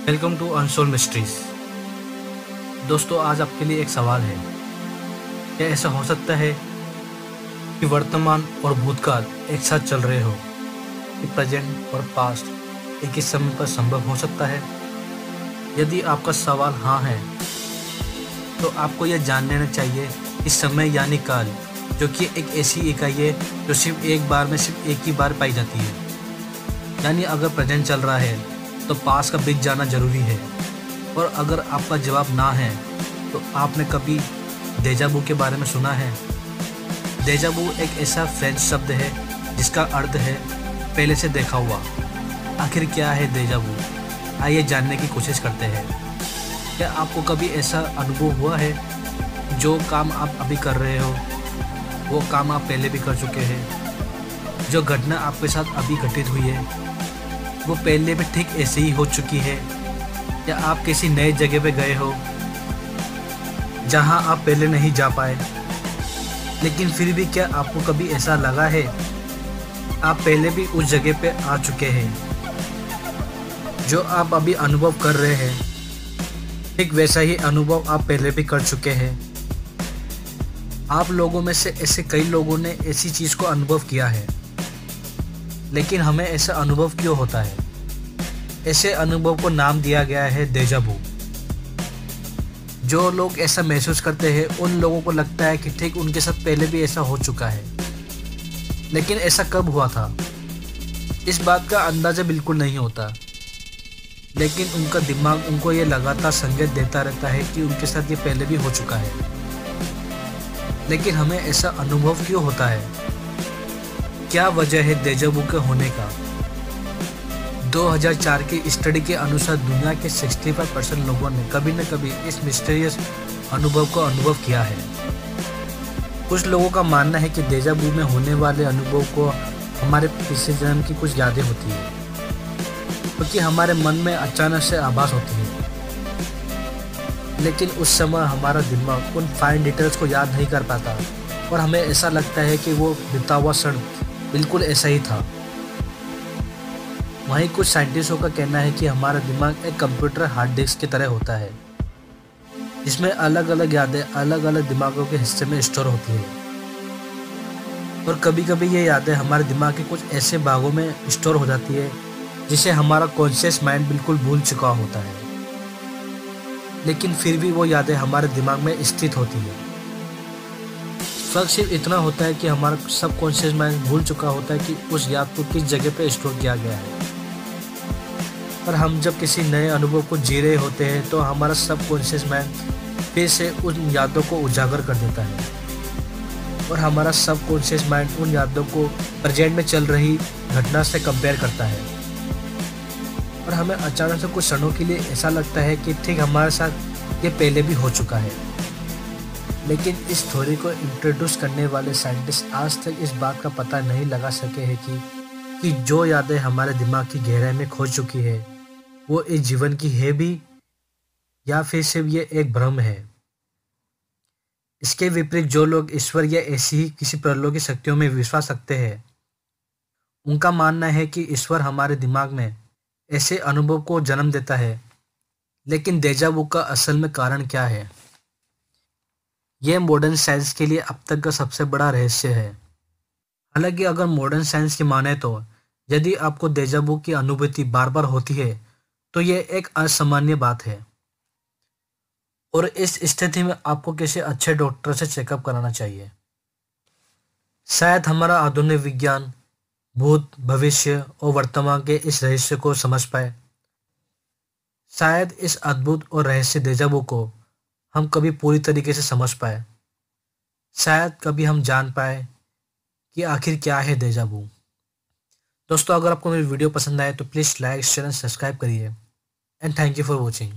Welcome to unsold mysteries. दोस्तों, आज आपके लिए एक सवाल है। क्या ऐसा हो सकता है कि वर्तमान और भूतकाल एक साथ चल रहे हो, कि प्रेजेंट और पास्ट एक ही समय पर संभव हो सकता है? यदि आपका सवाल हाँ है, तो आपको यह जान लेना चाहिए कि समय यानी काल, जो कि एक ऐसी इकाई है जो सिर्फ एक बार में सिर्फ एक ही बार पाई जाती है। यानी अगर प्रेजेंट चल रहा है तो पास का बीत जाना जरूरी है। और अगर आपका जवाब ना है, तो आपने कभी डेजावू के बारे में सुना है? डेजावू एक ऐसा फ्रेंच शब्द है जिसका अर्थ है पहले से देखा हुआ। आखिर क्या है डेजावू? आइए जानने की कोशिश करते हैं। क्या आपको कभी ऐसा अनुभव हुआ है, जो काम आप अभी कर रहे हो वो काम आप पहले भी कर चुके हैं? जो घटना आपके साथ अभी घटित हुई है वो पहले भी ठीक ऐसे ही हो चुकी है? या आप किसी नए जगह पे गए हो जहां आप पहले नहीं जा पाए, लेकिन फिर भी क्या आपको कभी ऐसा लगा है आप पहले भी उस जगह पे आ चुके हैं? जो आप अभी अनुभव कर रहे हैं, ठीक वैसा ही अनुभव आप पहले भी कर चुके हैं। आप लोगों में से ऐसे कई लोगों ने ऐसी चीज़ को अनुभव किया है, लेकिन हमें ऐसा अनुभव क्यों होता है? ऐसे अनुभव को नाम दिया गया है डेजावू। जो लोग ऐसा महसूस करते हैं, उन लोगों को लगता है कि ठीक उनके साथ पहले भी ऐसा हो चुका है, लेकिन ऐसा कब हुआ था इस बात का अंदाज़ा बिल्कुल नहीं होता। लेकिन उनका दिमाग उनको ये लगातार संकेत देता रहता है कि उनके साथ ये पहले भी हो चुका है। लेकिन हमें ऐसा अनुभव क्यों होता है? क्या वजह है डेजावू के होने का? 2004 की स्टडी के अनुसार दुनिया के 65% लोगों ने कभी न कभी इस मिस्टीरियस अनुभव को अनुभव किया है। कुछ लोगों का मानना है कि डेजावू में होने वाले अनुभव को हमारे पिछले जन्म की कुछ यादें होती हैं, क्योंकि हमारे मन में अचानक से आभास होती है, लेकिन उस समय हमारा दिमाग उन फाइन डिटेल्स को याद नहीं कर पाता और हमें ऐसा लगता है कि वो बीता हुआ क्षण बिल्कुल ऐसा ही था। वहीं कुछ साइंटिस्टों का कहना है कि हमारा दिमाग एक कंप्यूटर हार्ड डिस्क की तरह होता है, जिसमें अलग अलग यादें अलग अलग दिमागों के हिस्से में स्टोर होती है। और कभी कभी ये यादें हमारे दिमाग के कुछ ऐसे भागों में स्टोर हो जाती है जिसे हमारा कॉन्शियस माइंड बिल्कुल भूल चुका होता है, लेकिन फिर भी वो यादें हमारे दिमाग में स्थित होती है। फर्क सिर्फ इतना होता है कि हमारा सबकॉन्शियस माइंड भूल चुका होता है कि उस याद को किस जगह पे स्टोर किया गया है। और हम जब किसी नए अनुभव को जी रहे होते हैं, तो हमारा सबकॉन्शियस माइंड फिर से उन यादों को उजागर कर देता है और हमारा सबकॉन्शियस माइंड उन यादों को प्रेजेंट में चल रही घटना से कंपेयर करता है। और हमें अचानक से कुछ क्षणों के लिए ऐसा लगता है कि ठीक हमारे साथ ये पहले भी हो चुका है। लेकिन इस थ्योरी को इंट्रोड्यूस करने वाले साइंटिस्ट आज तक इस बात का पता नहीं लगा सके हैं कि जो यादें हमारे दिमाग की गहराई में खो चुकी है वो इस जीवन की है भी, या फिर सिर्फ ये एक भ्रम है। इसके विपरीत जो लोग ईश्वर या ऐसी ही किसी परलौकिक शक्तियों में विश्वास रखते हैं, उनका मानना है कि ईश्वर हमारे दिमाग में ऐसे अनुभव को जन्म देता है। लेकिन डेजावू का असल में कारण क्या है? यह मॉडर्न साइंस के लिए अब तक का सबसे बड़ा रहस्य है। हालांकि अगर मॉडर्न साइंस की माने तो यदि आपको डेजावू की अनुभूति बार बार होती है तो यह एक असामान्य बात है, और इस स्थिति में आपको किसी अच्छे डॉक्टर से चेकअप कराना चाहिए। शायद हमारा आधुनिक विज्ञान भूत, भविष्य और वर्तमान के इस रहस्य को समझ पाए। शायद इस अद्भुत और रहस्य डेजावू को हम कभी पूरी तरीके से समझ पाए। शायद कभी हम जान पाए कि आखिर क्या है डेजावू। दोस्तों, अगर आपको मेरी वीडियो पसंद आए तो please like, share and subscribe करिए। And thank you for watching.